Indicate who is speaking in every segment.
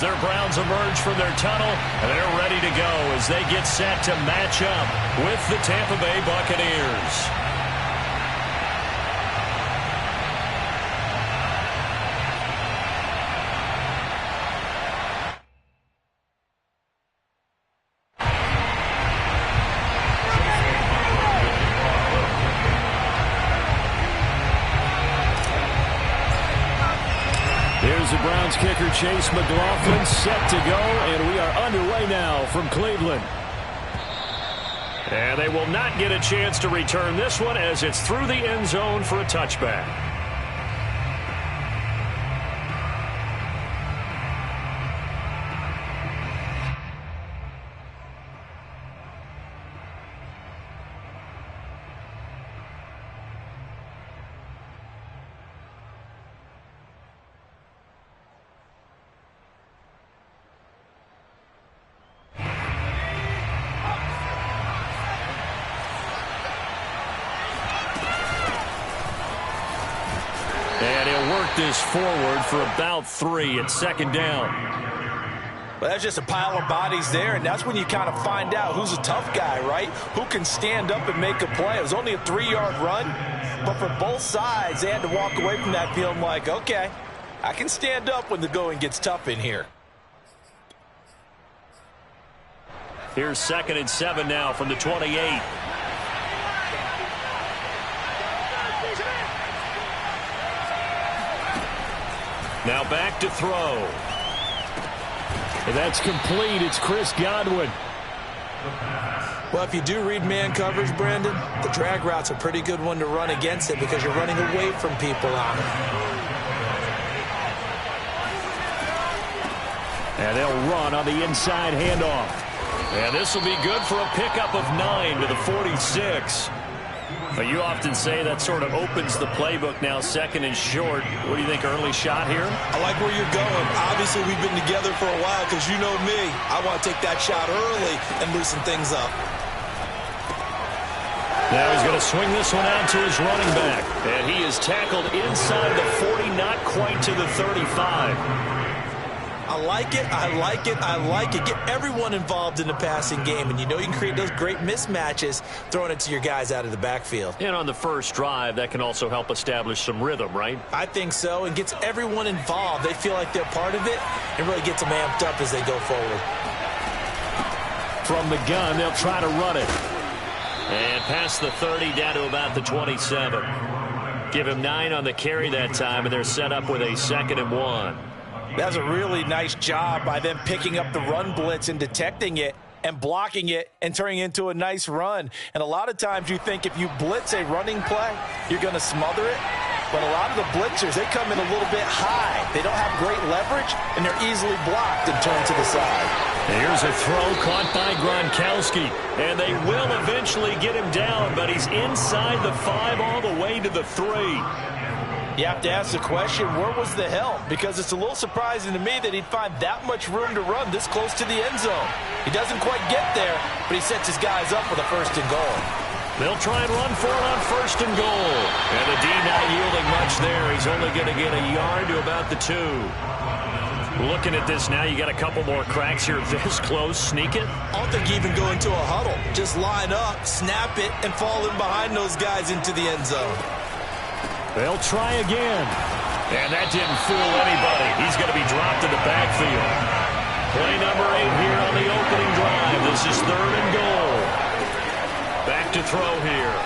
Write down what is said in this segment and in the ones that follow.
Speaker 1: Their Browns emerge from their tunnel, and they're ready to go as they get set to match up with the Tampa Bay Buccaneers. Here's the Browns kicker, Chase McLaughlin, set to go, and we are underway now from Cleveland. And they will not get a chance to return this one as it's through the end zone for a touchback. This forward for about 3 at second down.
Speaker 2: Well, that's just a pile of bodies there, and that's when you kind of find out who's a tough guy, right? Who can stand up and make a play. It was only a 3-yard run, but for both sides, they had to walk away from that feeling like, okay, I can stand up when the going gets tough in here.
Speaker 1: Here's 2nd and 7 now from the 28. Now back to throw. And that's complete. It's Chris Godwin.
Speaker 2: Well, if you do read man coverage, Brandon, the drag route's a pretty good one to run against it because you're running away from people on it.
Speaker 1: And they'll run on the inside handoff. And this will be good for a pickup of 9 to the 46. But you often say that sort of opens the playbook now, 2nd and short. What do you think, early shot here?
Speaker 2: I like where you're going. Obviously, we've been together for a while because you know me. I want to take that shot early and loosen things up.
Speaker 1: Now he's going to swing this one out to his running back. And he is tackled inside the 40, not quite to the 35.
Speaker 2: I like it, I like it, I like it. Get everyone involved in the passing game, and you know you can create those great mismatches throwing it to your guys out of the backfield.
Speaker 1: And on the first drive, that can also help establish some rhythm, right?
Speaker 2: I think so, and gets everyone involved. They feel like they're part of it, and really gets them amped up as they go forward.
Speaker 1: From the gun, they'll try to run it. And past the 30, down to about the 27. Give him 9 on the carry that time, and they're set up with a 2nd and 1.
Speaker 2: That was a really nice job by them picking up the run blitz and detecting it and blocking it and turning it into a nice run. And a lot of times you think if you blitz a running play, you're going to smother it. But a lot of the blitzers, they come in a little bit high. They don't have great leverage, and they're easily blocked and turned to the side.
Speaker 1: Here's a throw caught by Gronkowski. And they will eventually get him down, but he's inside the 5 all the way to the 3.
Speaker 2: You have to ask the question, where was the help? Because it's a little surprising to me that he'd find that much room to run this close to the end zone. He doesn't quite get there, but he sets his guys up with a 1st and goal.
Speaker 1: They'll try and run for it on 1st and goal. And the D not yielding much there. He's only going to get a yard to about the 2. Looking at this now, you got a couple more cracks here this close. Sneak it?
Speaker 2: I don't think you even go into a huddle. Just line up, snap it, and fall in behind those guys into the end zone.
Speaker 1: They'll try again. And that didn't fool anybody. He's going to be dropped in the backfield. Play number 8 here on the opening drive. This is 3rd and goal. Back to throw here.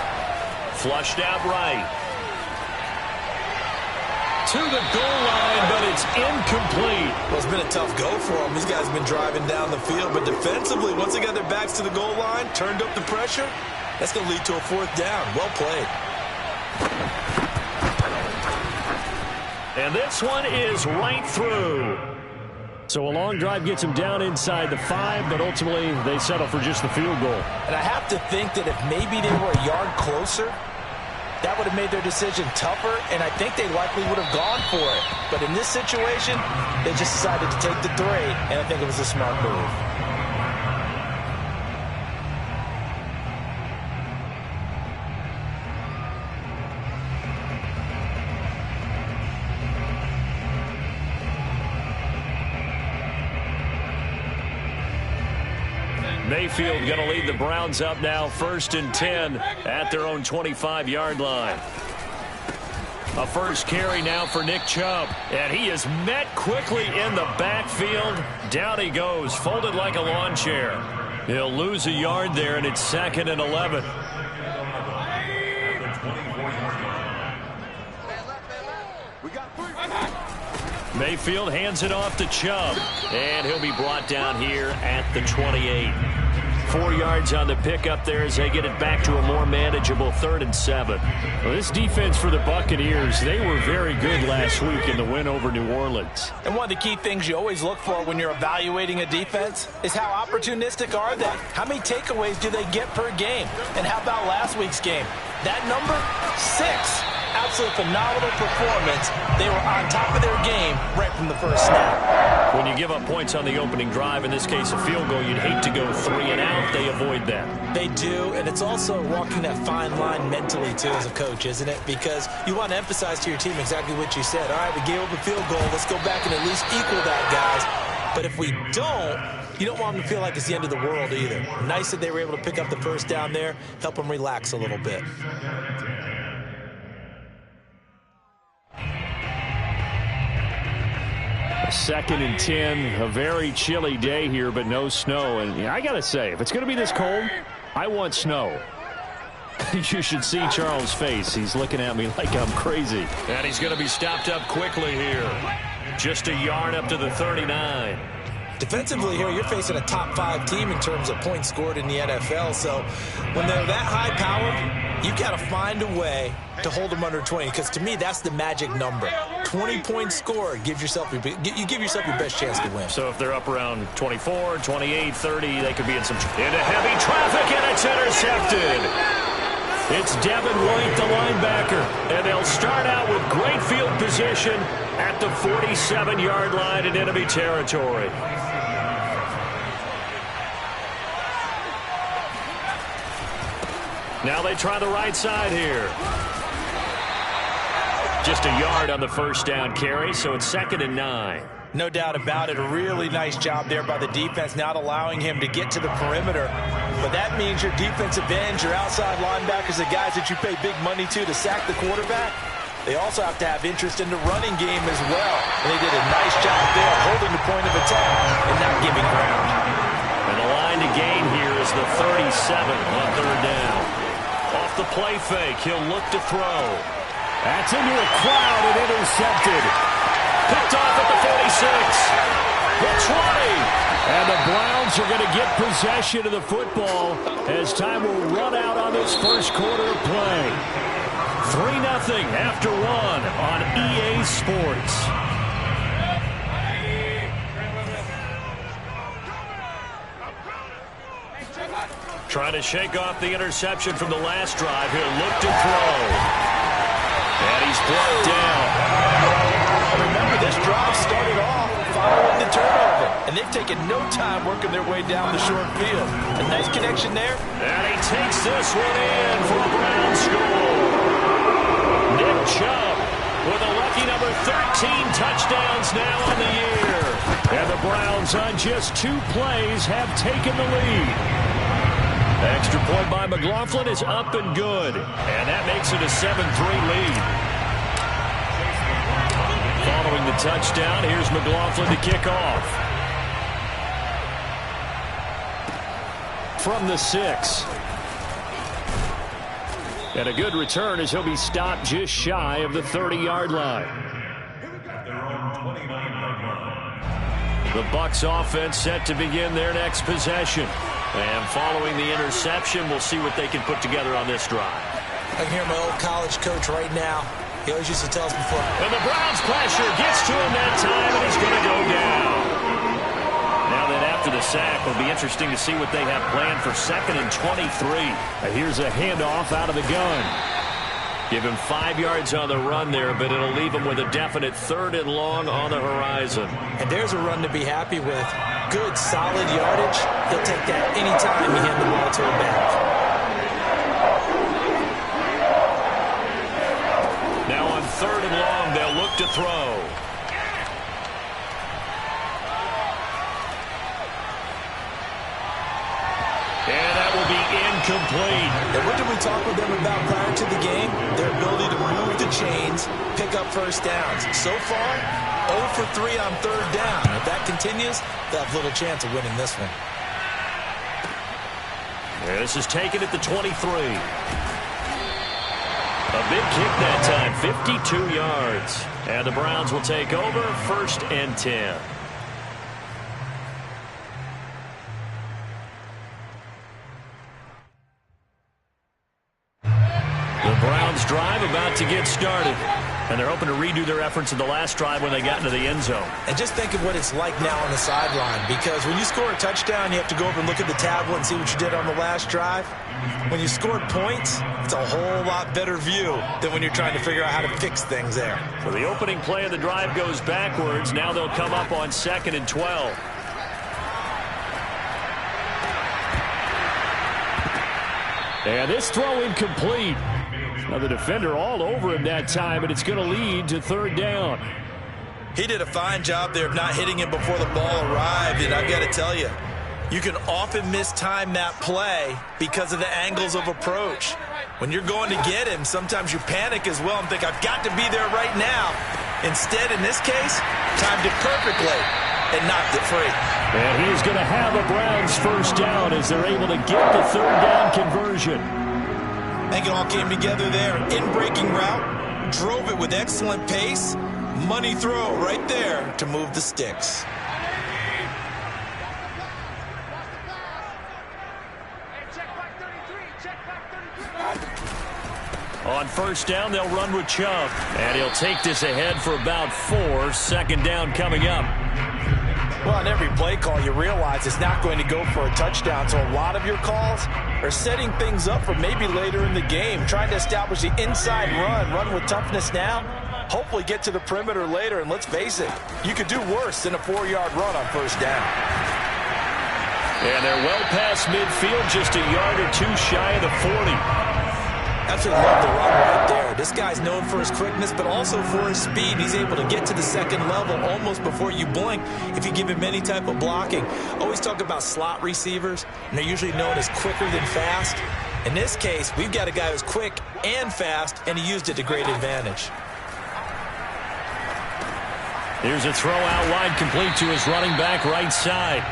Speaker 1: Flushed out right. To the goal line, but it's incomplete.
Speaker 2: Well, it's been a tough go for them. These guys have been driving down the field, but defensively, once they got their backs to the goal line, turned up the pressure, that's going to lead to a 4th down. Well played.
Speaker 1: And this one is right through. So a long drive gets him down inside the 5, but ultimately they settle for just the field goal.
Speaker 2: And I have to think that if maybe they were a yard closer, that would have made their decision tougher, and I think they likely would have gone for it. But in this situation, they just decided to take the 3, and I think it was a smart move.
Speaker 1: Mayfield going to lead the Browns up now, 1st and 10 at their own 25-yard line. A first carry now for Nick Chubb. And he is met quickly in the backfield. Down he goes, folded like a lawn chair. He'll lose a yard there, and it's 2nd and 11. Mayfield hands it off to Chubb, and he'll be brought down here at the 28. 4 yards on the pickup there as they get it back to a more manageable 3rd and 7.
Speaker 3: Well, this defense for the Buccaneers, they were very good last week in the win over New Orleans.
Speaker 2: And one of the key things you always look for when you're evaluating a defense is how opportunistic are they? How many takeaways do they get per game? And how about last week's game? That number, 6. Absolutely phenomenal performance. They were on top of their game right from the first snap.
Speaker 1: When you give up points on the opening drive, in this case a field goal, you'd hate to go 3 and out. They avoid that.
Speaker 2: They do, and it's also walking that fine line mentally, too, as a coach, isn't it? Because you want to emphasize to your team exactly what you said. All right, we gave up a field goal. Let's go back and at least equal that, guys. But if we don't, you don't want them to feel like it's the end of the world either. Nice that they were able to pick up the first down there, help them relax a little bit.
Speaker 3: Second and 10, a very chilly day here, but no snow. And I got to say, if it's going to be this cold, I want snow. You should see Charles' face. He's looking at me like I'm crazy.
Speaker 1: And he's going to be stopped up quickly here. Just a yard up to the 39.
Speaker 2: Defensively here, you're facing a top 5 team in terms of points scored in the NFL. So when they're that high powered, you've got to find a way to hold them under 20. Because to me, that's the magic number. 20 points scored, you give yourself your best chance to win.
Speaker 1: So if they're up around 24, 28, 30, they could be in some into heavy traffic, and it's intercepted. It's Devin White, the linebacker, and they'll start out with great field position at the 47-yard line in enemy territory. Now they try the right side here. Just a yard on the first down carry, so it's 2nd and 9.
Speaker 2: No doubt about it. A really nice job there by the defense, not allowing him to get to the perimeter. But that means your defensive ends, your outside linebackers, the guys that you pay big money to sack the quarterback, they also have to have interest in the running game as well. And they did a nice job there holding the point of attack and not giving ground.
Speaker 1: And the line to gain here is the 37 on 3rd down. Off the play fake, he'll look to throw.
Speaker 3: That's into a crowd and intercepted.
Speaker 1: Picked off at the 46. The 20.
Speaker 3: And the Browns are going to get possession of the football as time will run out on this first quarter of play. 3-0 after 1 on EA Sports.
Speaker 1: Trying to shake off the interception from the last drive here. Look to throw. And he's brought down.
Speaker 2: Remember, this drive started off following the turnover, and they've taken no time working their way down the short field. A nice connection there.
Speaker 1: And he takes this one in for a Brown score. Nick Chubb with a lucky number 13 touchdowns now on the year.
Speaker 3: And the Browns on just 2 plays have taken the lead.
Speaker 1: Extra point by McLaughlin is up and good. And that makes it a 7-3 lead. Following the touchdown, here's McLaughlin to kick off.
Speaker 3: From the 6. And a good return as he'll be stopped just shy of the 30-yard line.
Speaker 1: The Bucs offense set to begin their next possession. And following the interception, we'll see what they can put together on this drive.
Speaker 2: I can hear my old college coach right now. He always used to tell us before.
Speaker 1: And the Browns pressure gets to him that time, and he's going to go down. Now that after the sack, it'll be interesting to see what they have planned for 2nd and 23.
Speaker 3: Here's a handoff out of the gun.
Speaker 1: Give him 5 yards on the run there, but it'll leave him with a definite 3rd and long on the horizon.
Speaker 2: And there's a run to be happy with. Good, solid yardage. He'll take that anytime you hand the ball to him back.
Speaker 1: Now on 3rd and long, they'll look to throw. incomplete.
Speaker 2: And what did we talk with them about prior to the game? Their ability to move the chains, pick up first downs. So far, 0 for 3 on third down. If that continues, they'll have little chance of winning this one.
Speaker 1: This is taken at the 23. A big kick that time, 52 yards. And the Browns will take over, 1st and 10. The Browns drive about to get started. And they're hoping to redo their efforts in the last drive when they got into the end zone.
Speaker 2: And just think of what it's like now on the sideline, because when you score a touchdown, you have to go over and look at the tablet and see what you did on the last drive. When you scored points, it's a whole lot better view than when you're trying to figure out how to fix things there.
Speaker 1: So the opening play of the drive goes backwards. Now they'll come up on 2nd and 12.
Speaker 3: And this throw incomplete. Now the defender all over him that time, and it's going to lead to 3rd down.
Speaker 2: He did a fine job there of not hitting him before the ball arrived, and I've got to tell you, you can often mistime that play because of the angles of approach. When you're going to get him, sometimes you panic as well and think, I've got to be there right now. Instead, in this case, timed it perfectly and knocked it free.
Speaker 3: And he's going to have a Browns 1st down as they're able to get the 3rd down conversion.
Speaker 2: I think it all came together there. In-breaking route, drove it with excellent pace. Money throw right there to move the sticks.
Speaker 1: On 1st down, they'll run with Chubb. And he'll take this ahead for about 4. 2nd down coming up.
Speaker 2: Well, on every play call, you realize it's not going to go for a touchdown. So a lot of your calls are setting things up for maybe later in the game, trying to establish the inside run with toughness now, hopefully get to the perimeter later. And let's face it, you could do worse than a 4-yard run on 1st down.
Speaker 1: And they're well past midfield, just a yard or 2 shy of the 40.
Speaker 2: That's what I love the run right there. This guy's known for his quickness, but also for his speed. He's able to get to the 2nd level almost before you blink if you give him any type of blocking. Always talk about slot receivers, and they're usually known as quicker than fast. In this case, we've got a guy who's quick and fast, and he used it to great advantage.
Speaker 1: Here's a throw out wide, complete to his running back right side.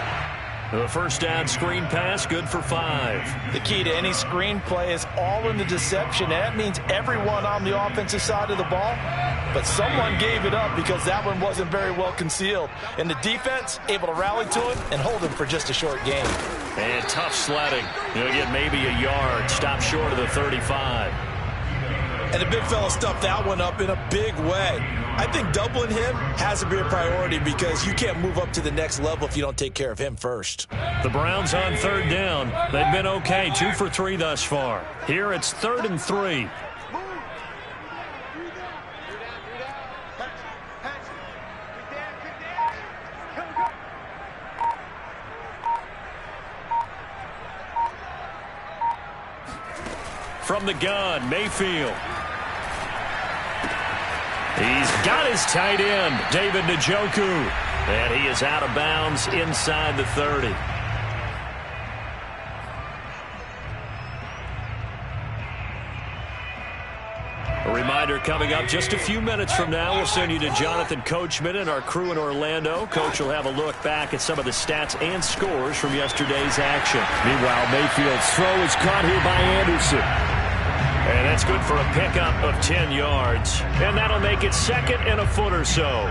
Speaker 1: The 1st down screen pass, good for 5.
Speaker 2: The key to any screen play is all in the deception. And that means everyone on the offensive side of the ball. But someone gave it up because that one wasn't very well concealed. And the defense able to rally to him and hold him for just a short game.
Speaker 1: And tough sledding. He'll get maybe a yard. Stop short of the 35.
Speaker 2: And the big fella stuffed that one up in a big way. I think doubling him has to be a priority because you can't move up to the next level if you don't take care of him first.
Speaker 1: The Browns on 3rd down. They've been okay, 2 for 3 thus far. Here it's 3rd and 3. From the gun, Mayfield. He's got his tight end, David Njoku. And he is out of bounds inside the 30. A reminder coming up just a few minutes from now. We'll send you to Jonathan Coachman and our crew in Orlando. Coach will have a look back at some of the stats and scores from yesterday's action.
Speaker 3: Meanwhile, Mayfield's throw is caught here by Anderson.
Speaker 1: And that's good for a pickup of 10 yards. And that'll make it 2nd and a foot or so.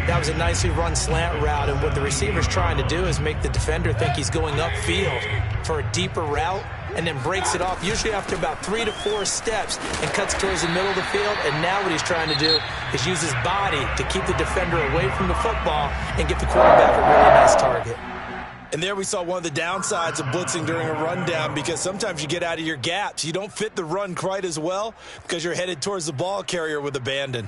Speaker 2: That was a nicely run slant route, and what the receiver's trying to do is make the defender think he's going upfield for a deeper route and then breaks it off, usually after about 3 to 4 steps, and cuts towards the middle of the field. And now what he's trying to do is use his body to keep the defender away from the football and get the quarterback a really nice target. And there we saw one of the downsides of blitzing during a rundown, because sometimes you get out of your gaps. You don't fit the run quite as well because you're headed towards the ball carrier with abandon.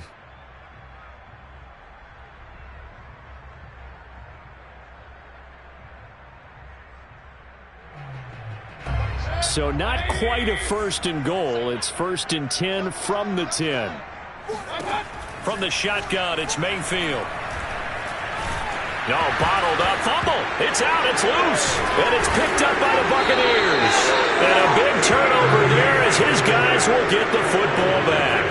Speaker 3: So not quite a 1st and goal. It's 1st and 10 from the 10.
Speaker 1: From the shotgun, it's Mayfield. No, bottled up, fumble. It's out, it's loose. And it's picked up by the Buccaneers. And a big turnover there as his guys will get the football back.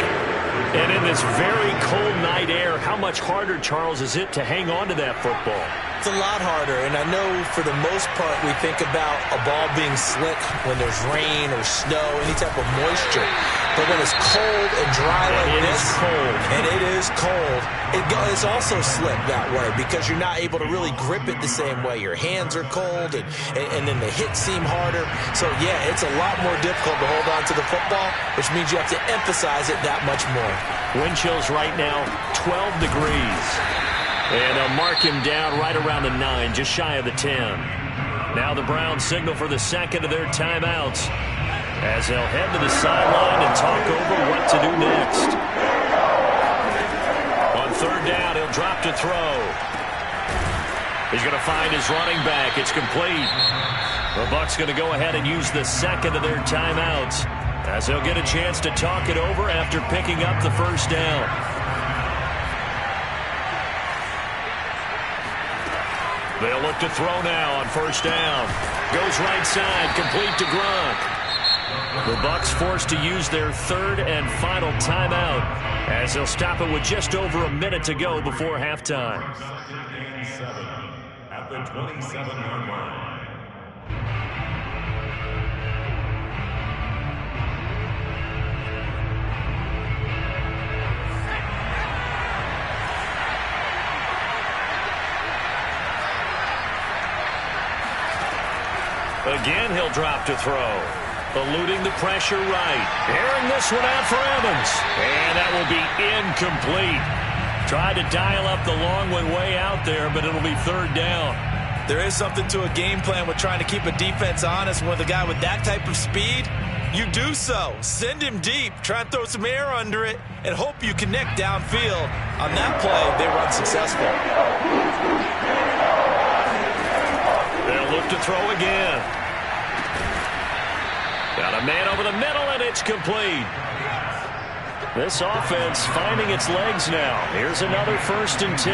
Speaker 1: And in this very cold night air, how much harder, Charles, is it to hang on to that football?
Speaker 2: It's a lot harder, and I know for the most part we think about a ball being slick when there's rain or snow, any type of moisture. But when it's cold and dry like this, and it is cold, it's also slick that way because you're not able to really grip it the same way. Your hands are cold, and then the hits seem harder. So, yeah, it's a lot more difficult to hold on to the football, which means you have to emphasize it that much more.
Speaker 1: Wind chills right now, 12 degrees. And they'll mark him down right around the 9, just shy of the 10. Now the Browns signal for the second of their timeouts as they'll head to the sideline and talk over what to do next. On third down, he'll drop to throw. He's going to find his running back. It's complete. The Bucs going to go ahead and use the second of their timeouts as they'll get a chance to talk it over after picking up the first down. They'll look to throw now on first down. Goes right side, complete to Gronk. The Bucs forced to use their third and final timeout as they'll stop it with just over a minute to go before halftime. At the 27-yard line. Again, he'll drop to throw. Eluding the pressure right. Airing this one out for Evans. And that will be incomplete. Tried to dial up the long way out there, but it'll be third down.
Speaker 2: There is something to a game plan with trying to keep a defense honest with a guy with that type of speed. You do so. Send him deep. Try and throw some air under it and hope you connect downfield. On that play, they were unsuccessful.
Speaker 1: They'll look to throw again. Got a man over the middle, and it's complete. This offense finding its legs now. Here's another 1st and 10.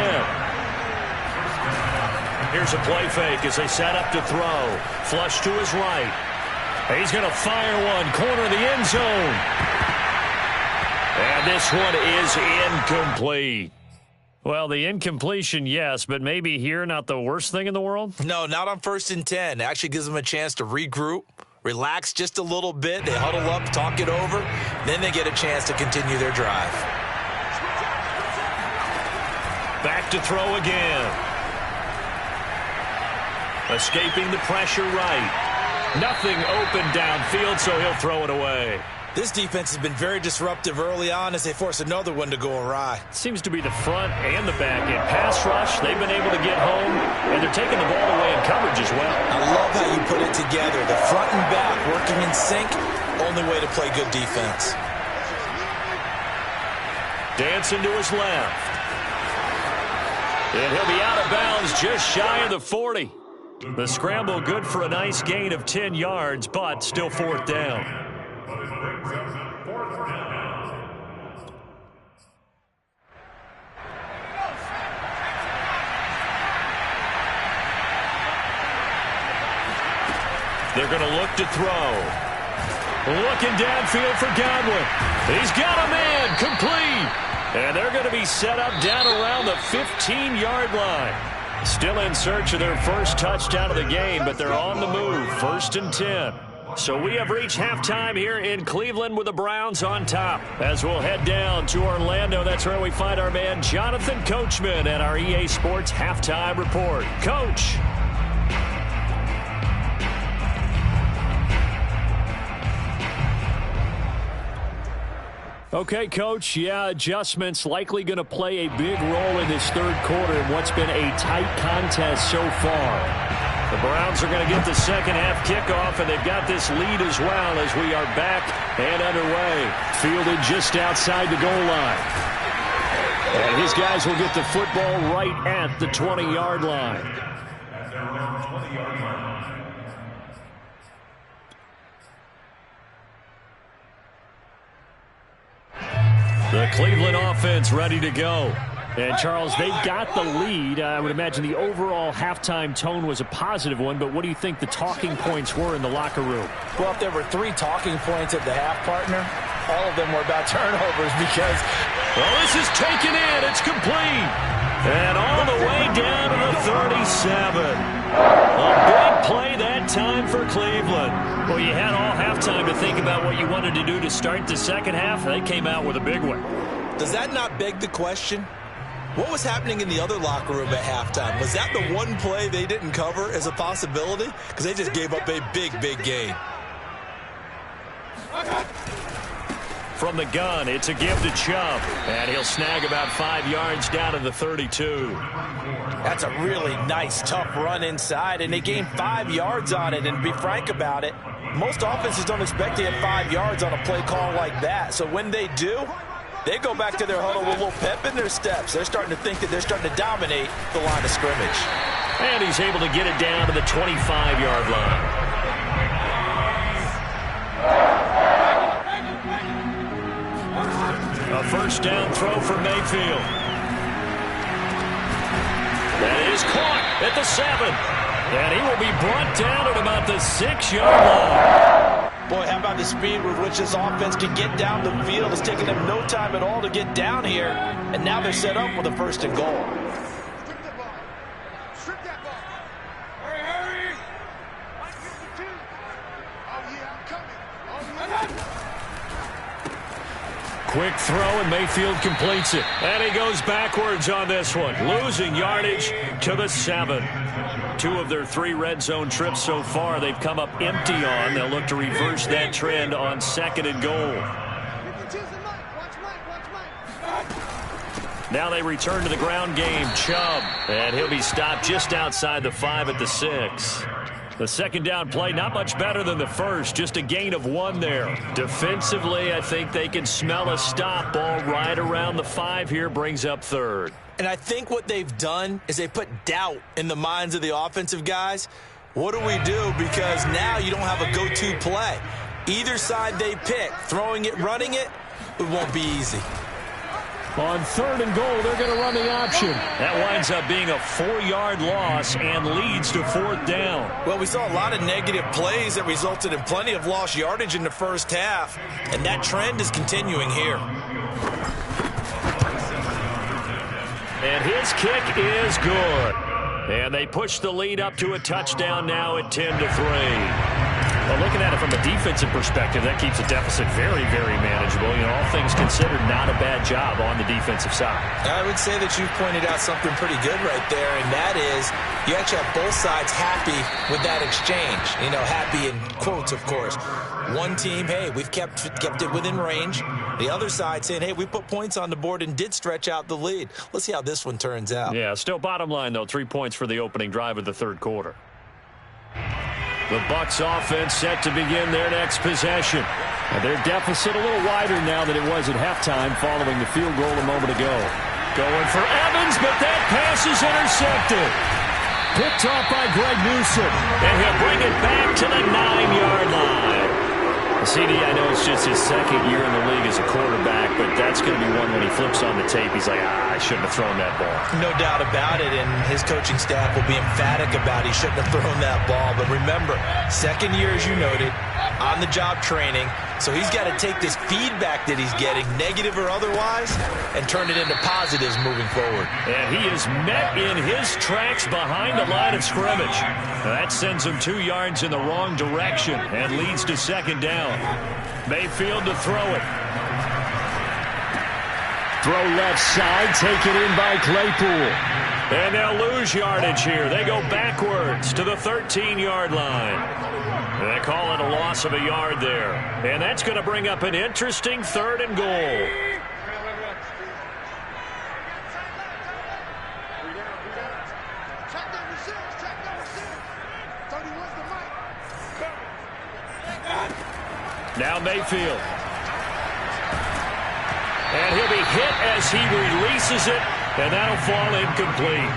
Speaker 1: Here's a play fake as they set up to throw. Flush to his right. He's going to fire one. Corner of the end zone. And this one is incomplete. Well, the incompletion, yes, but maybe here not the worst thing in the world?
Speaker 2: No, not on 1st and 10. It actually gives them a chance to regroup, relax just a little bit. They huddle up, talk it over. Then they get a chance to continue their drive.
Speaker 1: Back to throw again. Escaping the pressure right. Nothing open downfield, so he'll throw it away.
Speaker 2: This defense has been very disruptive early on as they force another one to go awry.
Speaker 1: Seems to be the front and the back end. Pass rush, they've been able to get home, and they're taking the ball away in coverage as well.
Speaker 2: I love how you put it together. The front and back working in sync, only way to play good defense.
Speaker 1: Dancing to his left. And he'll be out of bounds just shy of the 40. The scramble good for a nice gain of 10 yards, but still 4th down. They're going to look to throw. Looking downfield for Godwin. He's got a man, complete. And they're going to be set up down around the 15-yard line. Still in search of their first touchdown of the game, but they're on the move. 1st and 10. So we have reached halftime here in Cleveland with the Browns on top. As we'll head down to Orlando, that's where we find our man Jonathan Coachman at our EA Sports Halftime Report. Coach. Okay, Coach, yeah, adjustments likely going to play a big role in this third quarter in what's been a tight contest so far. The Browns are going to get the second half kickoff, and they've got this lead as well as we are back and underway. Fielded just outside the goal line. And his guys will get the football right at the 20-yard line. The Cleveland offense ready to go.
Speaker 3: And, Charles, they've got the lead. I would imagine the overall halftime tone was a positive one, but what do you think the talking points were in the locker room?
Speaker 2: Well, if there were 3 talking points at the half, partner, all of them were about turnovers because,
Speaker 1: well, this is taken in. It's complete. And all the way down to the 37. A big play that time for Cleveland.
Speaker 3: Well, you had all halftime to think about what you wanted to do to start the second half. They came out with a big one.
Speaker 4: Does that not beg the question? What was happening in the other locker room at halftime? Was that the one play they didn't cover as a possibility? Because they just gave up a big, big gain.
Speaker 1: From the gun, it's a give to Chubb. And he'll snag about 5 yards down to the 32.
Speaker 2: that's a really nice, tough run inside, and they gained 5 yards on it. And to be frank about it, most offenses don't expect to get 5 yards on a play call like that. So when they do, they go back to their huddle with a little pep in their steps. They're starting to think that they're starting to dominate the line of scrimmage.
Speaker 1: And he's able to get it down to the 25-yard line. A first down throw for Mayfield. That is caught at the 7. And he will be brought down at about the 6-yard line.
Speaker 2: Boy, how about the speed with which this offense can get down the field? It's taking them no time at all to get down here. And now they're set up with a 1st and goal.
Speaker 5: Strip that ball. Strip that ball. Hurry, hurry. 152. Oh, yeah, I'm coming. Oh, yeah.
Speaker 1: Quick throw, and Mayfield completes it. And he goes backwards on this one, losing yardage to the 7. 2 of their 3 red zone trips so far they've come up empty on. They'll look to reverse that trend on 2nd and goal. Now they return to the ground game. Chubb, and he'll be stopped just outside the 5 at the 6. The 2nd down play, not much better than the first, just a gain of 1 there. Defensively, I think they can smell a stop. Ball right around the 5 here, brings up 3rd.
Speaker 4: And I think what they've done is they put doubt in the minds of the offensive guys. What do we do? Because now you don't have a go-to play. Either side they pick, throwing it, running it, it won't be easy.
Speaker 3: On 3rd and goal, they're going to run the option.
Speaker 1: That winds up being a 4-yard loss and leads to 4th down.
Speaker 2: Well, we saw a lot of negative plays that resulted in plenty of lost yardage in the first half, and that trend is continuing here.
Speaker 1: And his kick is good. And they push the lead up to a touchdown now at 10-3.
Speaker 3: Well, looking at it from a defensive perspective, that keeps the deficit very, very manageable. You know, all things considered, not a bad job on the defensive side.
Speaker 2: I would say that you've pointed out something pretty good right there, and that is you actually have both sides happy with that exchange. You know, happy in quotes, of course. One team, hey, we've kept it within range. The other side saying, hey, we put points on the board and did stretch out the lead. Let's see how this one turns out.
Speaker 3: Yeah, still bottom line, though, 3 points for the opening drive of the 3rd quarter.
Speaker 1: The Bucs offense set to begin their next possession.
Speaker 3: And their deficit a little wider now than it was at halftime following the field goal a moment ago.
Speaker 1: Going for Evans, but that pass is intercepted. Picked off by Greg Newsome. And he'll bring it back to the 9-yard line.
Speaker 3: CD, I know it's just his 2nd year in the league as a quarterback, but that's going to be one when he flips on the tape. He's like, I shouldn't have thrown that ball.
Speaker 2: No doubt about it, and his coaching staff will be emphatic about he shouldn't have thrown that ball. But remember, 2nd year, as you noted, on-the-job training, so he's got to take this feedback that he's getting, negative or otherwise, and turn it into positives moving forward.
Speaker 1: And he is met in his tracks behind the line of scrimmage. That sends him 2 yards in the wrong direction and leads to 2nd down. Mayfield to throw it.
Speaker 3: Throw left side, taken in by Claypool.
Speaker 1: And they'll lose yardage here. They go backwards to the 13-yard line. They call it a loss of a yard there. And that's going to bring up an interesting 3rd and goal. Now Mayfield. And he'll be hit as he releases it, and that'll fall incomplete.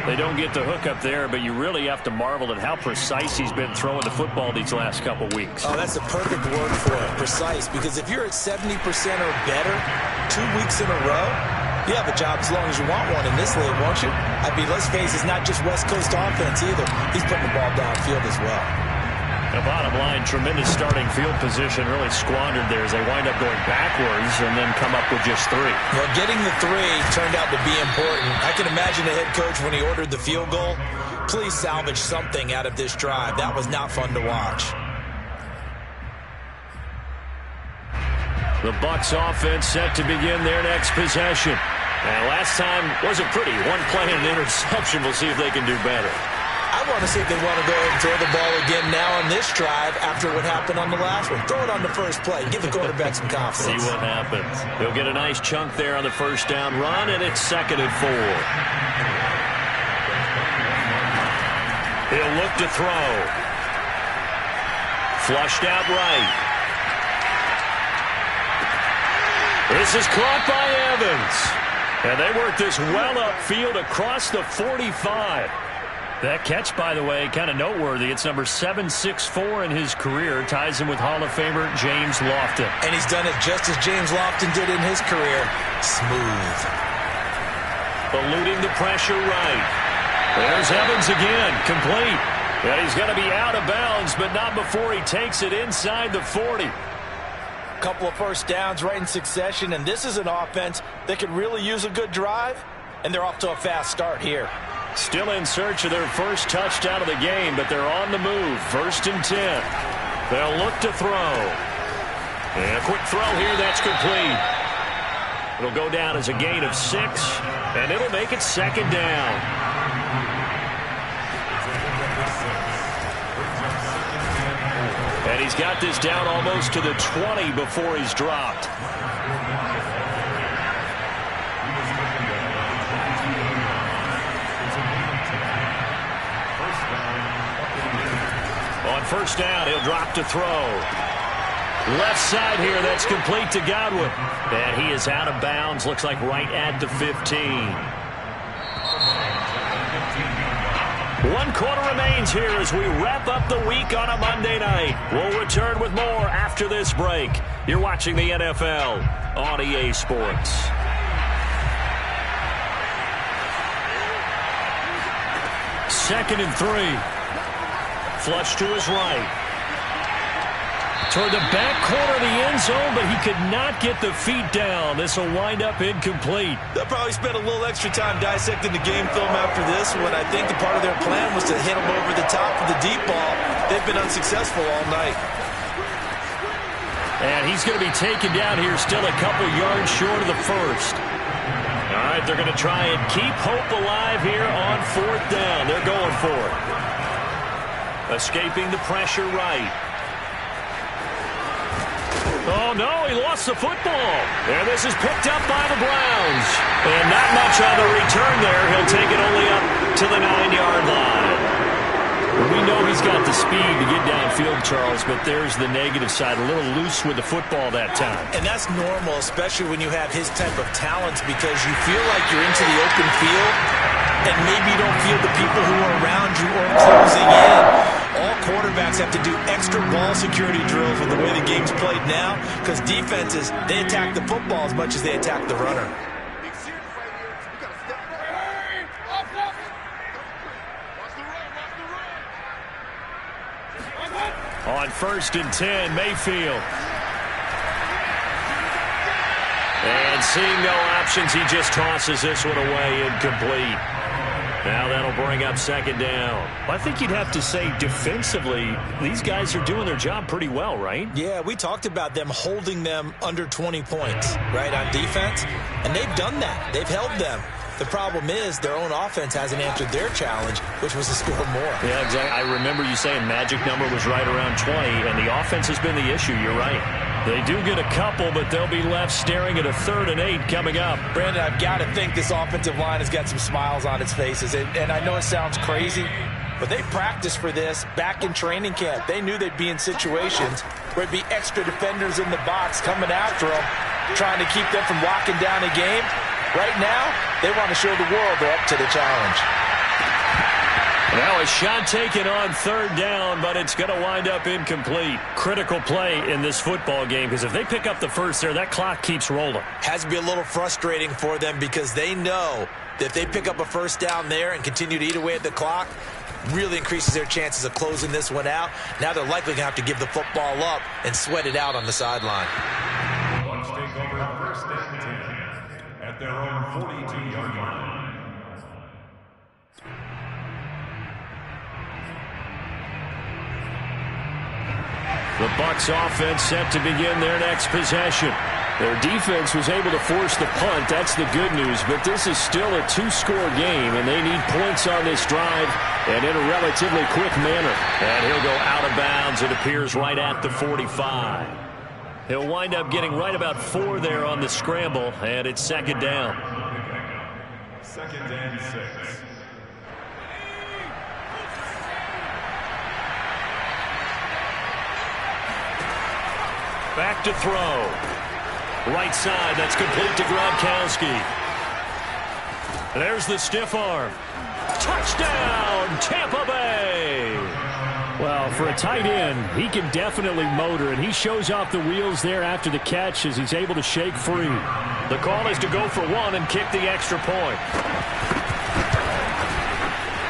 Speaker 1: They don't get the hook up there, but you really have to marvel at how precise he's been throwing the football these last couple weeks.
Speaker 2: Oh, that's a perfect word for it, precise, because if you're at 70% or better 2 weeks in a row,
Speaker 4: You have a job as long as you want one in this league, won't you? I mean, let's face it, it's not just West Coast offense either. He's putting the ball downfield as well.
Speaker 3: The bottom line, tremendous starting field position, really squandered there as they wind up going backwards and then come up with just 3.
Speaker 4: Well, getting the 3 turned out to be important. I can imagine the head coach when he ordered the field goal. Please salvage something out of this drive. That was not fun to watch.
Speaker 3: The Bucs offense set to begin their next possession. And last time wasn't pretty. One play and an interception. We'll see if they can do better.
Speaker 4: I want to see if they want to go ahead and throw the ball again now on this drive after what happened on the last one. Throw it on the first play. Give the quarterback some confidence.
Speaker 3: See what happens. He'll get a nice chunk there on the first down run, and it's 2nd and 4. He'll look to throw. Flushed out right. This is caught by Evans. And they work this well upfield across the 45. That catch, by the way, kind of noteworthy. It's number 764 in his career. Ties him with Hall of Famer James Lofton.
Speaker 4: And he's done it just as James Lofton did in his career. Smooth.
Speaker 3: Eluding the pressure right. There's Evans again, complete. And he's going to be out of bounds, but not before he takes it inside the 40.
Speaker 4: Couple of first downs right in succession, and this is an offense that could really use a good drive, and they're off to a fast start here.
Speaker 3: Still in search of their first touchdown of the game, but they're on the move. 1st and 10. They'll look to throw. And a quick throw here, that's complete. It'll go down as a gain of 6, and it'll make it 2nd down. And he's got this down almost to the 20 before he's dropped. On first down, he'll drop to throw. Left side here, that's complete to Godwin. And he is out of bounds, looks like right at the 15. 1 quarter remains here as we wrap up the week on a Monday night. We'll return with more after this break. You're watching the NFL on EA Sports. Second and 3. Flush to his right. Toward the back corner of the end zone, but he could not get the feet down. This will wind up incomplete.
Speaker 4: They'll probably spend a little extra time dissecting the game film after this one. I think the part of their plan was to hit him over the top of the deep ball. They've been unsuccessful all night.
Speaker 3: And he's going to be taken down here still a couple yards short of the first. All right, they're going to try and keep hope alive here on 4th down. They're going for it. Escaping the pressure right. Oh, no, he lost the football. And this is picked up by the Browns. And not much on the return there. He'll take it only up to the 9-yard line. We know he's got the speed to get downfield, Charles, but there's the negative side. A little loose with the football that time.
Speaker 4: And that's normal, especially when you have his type of talents, because you feel like you're into the open field, and maybe you don't feel the people who are around you or closing in. All quarterbacks have to do extra ball security drills with the way the game's played now, because defenses, they attack the football as much as they attack the runner.
Speaker 3: On 1st and 10, Mayfield. And seeing no options, he just tosses this one away, incomplete. Now that'll bring up 2nd down. I think you'd have to say defensively, these guys are doing their job pretty well, right?
Speaker 4: Yeah, we talked about them holding them under 20 points, right, on defense. And they've done that. They've held them. The problem is their own offense hasn't answered their challenge, which was to score more.
Speaker 3: Yeah, exactly. I remember you saying magic number was right around 20, and the offense has been the issue. You're right. They do get a couple, but they'll be left staring at a 3rd and 8 coming up.
Speaker 4: Brandon, I've got to think this offensive line has got some smiles on its faces. And I know it sounds crazy, but they practiced for this back in training camp. They knew they'd be in situations where there'd be extra defenders in the box coming after them, trying to keep them from locking down a game. Right now, they want to show the world they're up to the challenge.
Speaker 1: Now a shot taken on third down, but it's going to wind up incomplete.
Speaker 3: Critical play in this football game, because if they pick up the first there, that clock keeps rolling.
Speaker 4: Has to be a little frustrating for them because they know that if they pick up a first down there and continue to eat away at the clock, really increases their chances of closing this one out. Now they're likely going to have to give the football up and sweat it out on the sideline.
Speaker 6: Bucs take over first and 10 at their own 42-yard line.
Speaker 1: The Bucs offense set to begin their next possession.
Speaker 3: Their defense was able to force the punt. That's the good news. But this is still a two-score game, and they need points on this drive and in a relatively quick manner.
Speaker 1: And he'll go out of bounds. It appears right at the 45. He'll wind up getting right about 4 there on the scramble, and it's second down.
Speaker 6: Second and 6.
Speaker 1: Back to throw. Right side, that's complete to Gronkowski. There's the stiff arm. Touchdown, Tampa Bay!
Speaker 3: Well, for a tight end, he can definitely motor, and he shows off the wheels there after the catch as he's able to shake free.
Speaker 1: The call is to go for 1 and kick the extra point.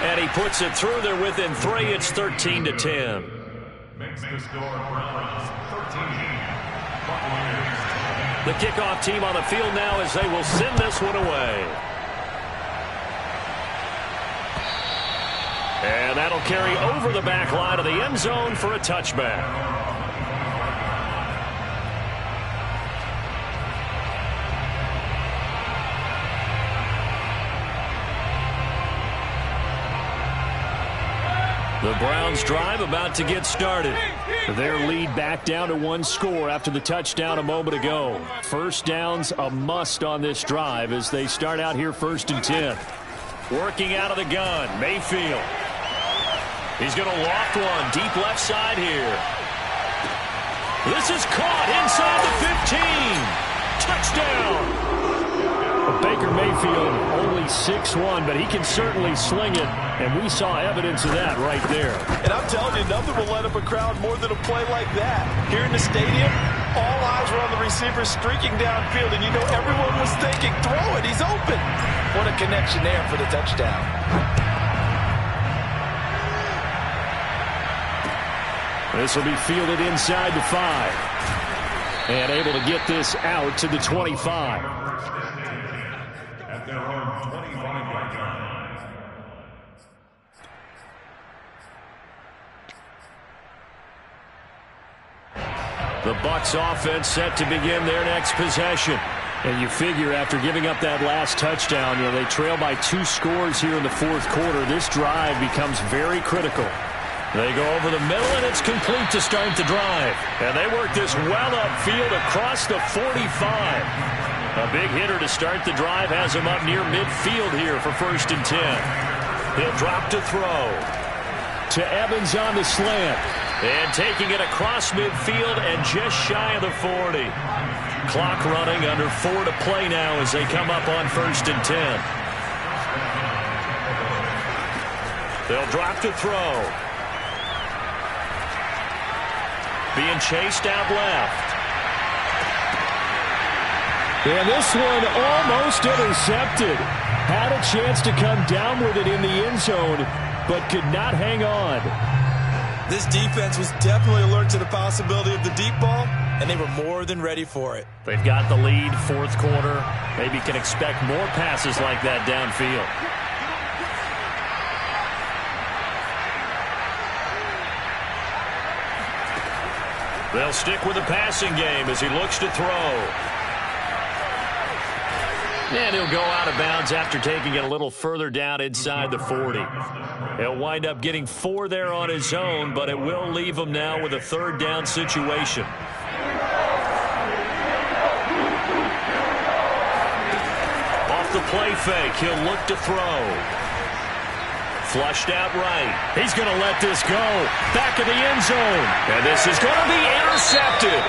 Speaker 1: And he puts it through there within 3. It's 13-10.
Speaker 6: Makes the score Browns 13.
Speaker 1: The kickoff team on the field now as they will send this one away. And that'll carry over the back line of the end zone for a touchback. The Browns drive about to get started.
Speaker 3: Their lead back down to 1 score after the touchdown a moment ago. First down's a must on this drive as they start out here 1st and 10.
Speaker 1: Working out of the gun, Mayfield. He's going to loft one deep left side here. This is caught inside the 15. Touchdown.
Speaker 3: Baker Mayfield only 6'1", but he can certainly sling it, and we saw evidence of that right there.
Speaker 2: And I'm telling you, nothing will light up a crowd more than a play like that. Here in the stadium, all eyes were on the receiver streaking downfield, and you know everyone was thinking, throw it, he's open. What a connection there for the touchdown.
Speaker 3: This will be fielded inside the 5. And able to get this out to the 25.
Speaker 6: At their own 25-yard line.
Speaker 1: The Bucs offense set to begin their next possession.
Speaker 3: And you figure after giving up that last touchdown, you know, they trail by 2 scores here in the 4th quarter. This drive becomes very critical.
Speaker 1: They go over the middle, and it's complete to start the drive. And they work this well upfield across the 45. A big hitter to start the drive has him up near midfield here for 1st and 10. He'll drop to throw.
Speaker 3: To Evans on the slant.
Speaker 1: And taking it across midfield and just shy of the 40. Clock running, under 4 to play now as they come up on 1st and 10. They'll drop to throw. Being chased out left.
Speaker 3: And this one almost intercepted. Had a chance to come down with it in the end zone, but could not hang on.
Speaker 4: This defense was definitely alert to the possibility of the deep ball, and they were more than ready for it.
Speaker 1: They've got the lead, 4th quarter. Maybe can expect more passes like that downfield. They'll stick with the passing game as he looks to throw. And he'll go out of bounds after taking it a little further down inside the 40. He'll wind up getting 4 there on his own, but it will leave him now with a 3rd down situation. Off the play fake, he'll look to throw. Flushed out right. He's going to let this go. Back of the end zone. And this is going to be intercepted.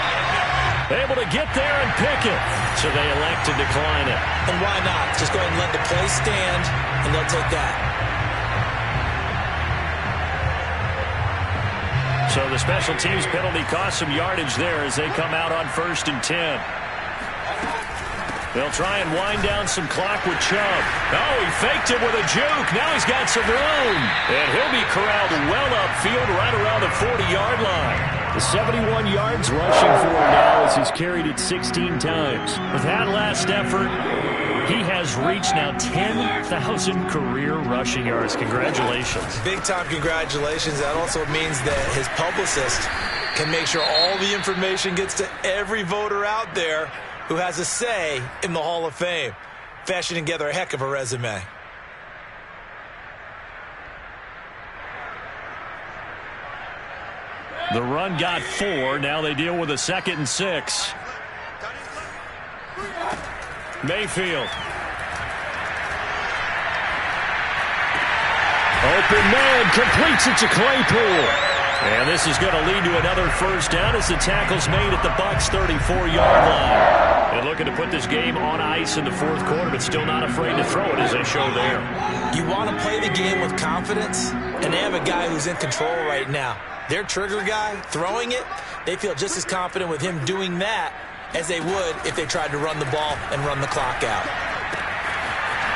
Speaker 1: Able to get there and pick it. So they elect to decline it.
Speaker 4: And why not? Just go ahead and let the play stand, and they'll take that.
Speaker 3: So the special teams penalty cost some yardage there as they come out on 1st and 10. They'll try and wind down some clock with Chubb. Oh, he faked it with a juke. Now he's got some room. And he'll be corralled well upfield right around the 40-yard line. The 71 yards rushing for him now as he's carried it 16 times. With that last effort, he has reached now 10,000 career rushing yards. Congratulations.
Speaker 4: Big-time congratulations. That also means that his publicist can make sure all the information gets to every voter out there who has a say in the Hall of Fame, fashioning together a heck of a resume.
Speaker 3: The run got 4. Now they deal with a 2nd and 6. Mayfield. Open man, completes it to Claypool. And this is going to lead to another first down as the tackle's made at the Bucs' 34-yard line. And looking to put this game on ice in the 4th quarter, but still not afraid to throw it as they show there.
Speaker 4: You want to play the game with confidence, and they have a guy who's in control right now. Their trigger guy throwing it, they feel just as confident with him doing that as they would if they tried to run the ball and run the clock out.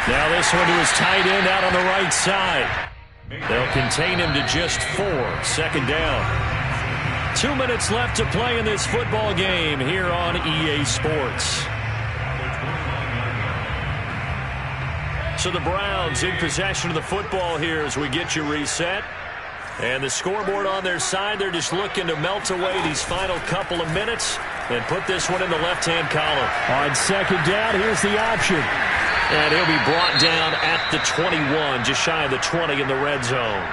Speaker 3: Now this one to his tight end out on the right side. They'll contain him to just 4. 2nd down. 2 minutes left to play in this football game here on EA Sports. So the Browns in possession of the football here as we get you reset. And the scoreboard on their side, they're just looking to melt away these final couple of minutes and put this one in the left-hand column. On 2nd down, here's the option. And he'll be brought down at the 21, just shy of the 20 in the red zone.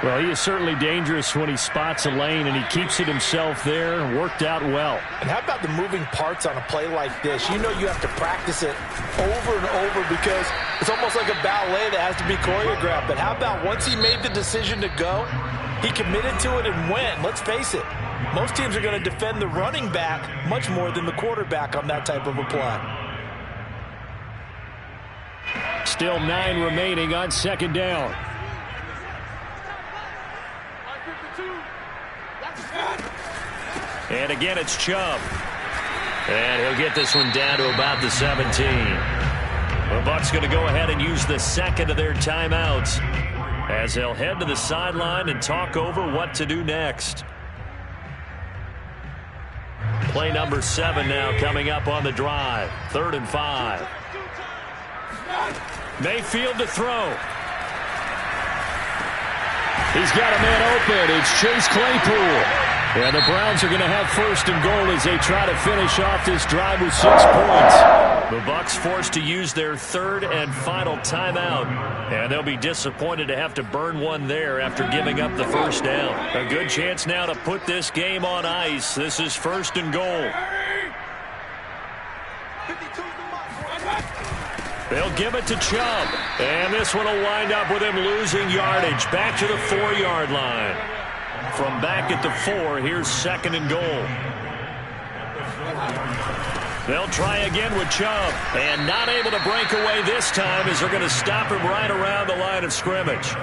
Speaker 3: Well, he is certainly dangerous when he spots a lane, and he keeps it himself there. Worked out well.
Speaker 2: And how about the moving parts on a play like this? You know you have to practice it over and over because it's almost like a ballet that has to be choreographed. But how about once he made the decision to go, he committed to it and went. Let's face it, most teams are going to defend the running back much more than the quarterback on that type of a play.
Speaker 3: Still 9 remaining on 2nd down. And again, it's Chubb. And he'll get this one down to about the 17. The Bucs going to go ahead and use the 2nd of their timeouts as they'll head to the sideline and talk over what to do next. Play number 7 now coming up on the drive. 3rd and 5. Mayfield to throw. He's got a man open. It's Chase Claypool. And the Browns are going to have 1st and goal as they try to finish off this drive with 6 points. The Bucs forced to use their 3rd and final timeout. And they'll be disappointed to have to burn one there after giving up the 1st down. A good chance now to put this game on ice. This is 1st and goal. They'll give it to Chubb. And this one will wind up with him losing yardage. Back to the 4-yard line. From back at the 4, here's 2nd and goal. They'll try again with Chubb. And not able to break away this time as they're going to stop him right around the line of scrimmage.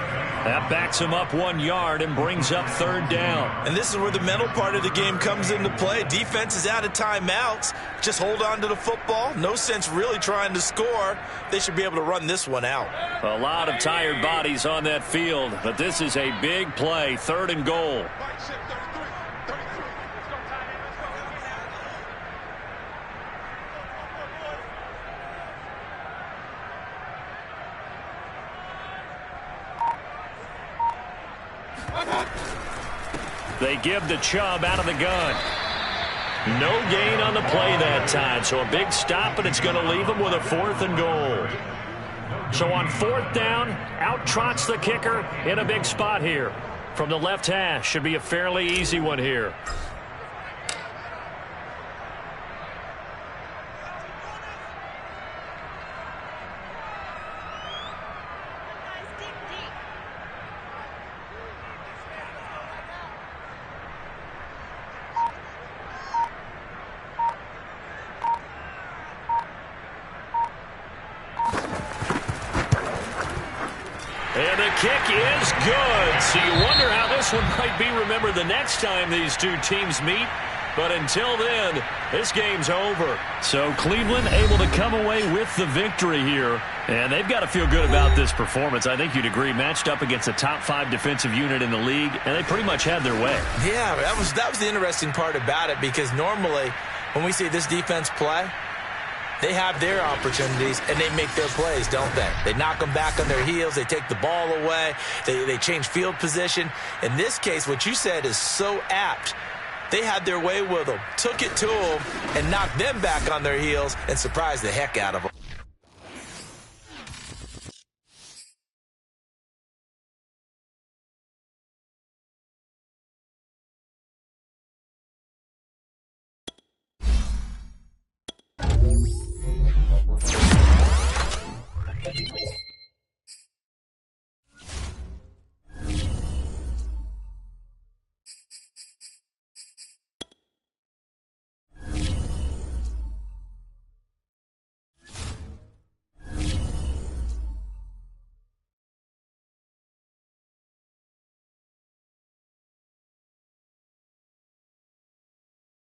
Speaker 3: That backs him up 1 yard and brings up 3rd down.
Speaker 4: And this is where the mental part of the game comes into play. Defense is out of timeouts. Just hold on to the football. No sense really trying to score. They should be able to run this one out.
Speaker 3: A lot of tired bodies on that field, but this is a big play. 3rd and goal. They give the Chubb out of the gun. No gain on the play that time, so a big stop, and it's going to leave them with a 4th and goal. So on 4th down, out trots the kicker in a big spot here. From the left hash, should be a fairly easy one here.
Speaker 1: kick is good. So you wonder how this one might be remembered the next time these two teams meet. But until then, this game's over.
Speaker 3: So Cleveland able to come away with the victory here. And they've got to feel good about this performance. I think you'd agree, matched up against a top 5 defensive unit in the league, and they pretty much had their way.
Speaker 4: Yeah, that was the interesting part about it, because normally when we see this defense play, they have their opportunities, and they make their plays, don't they? They knock them back on their heels. They take the ball away. They change field position. In this case, what you said is so apt. They had their way with them, took it to them, and knocked them back on their heels and surprised the heck out of them.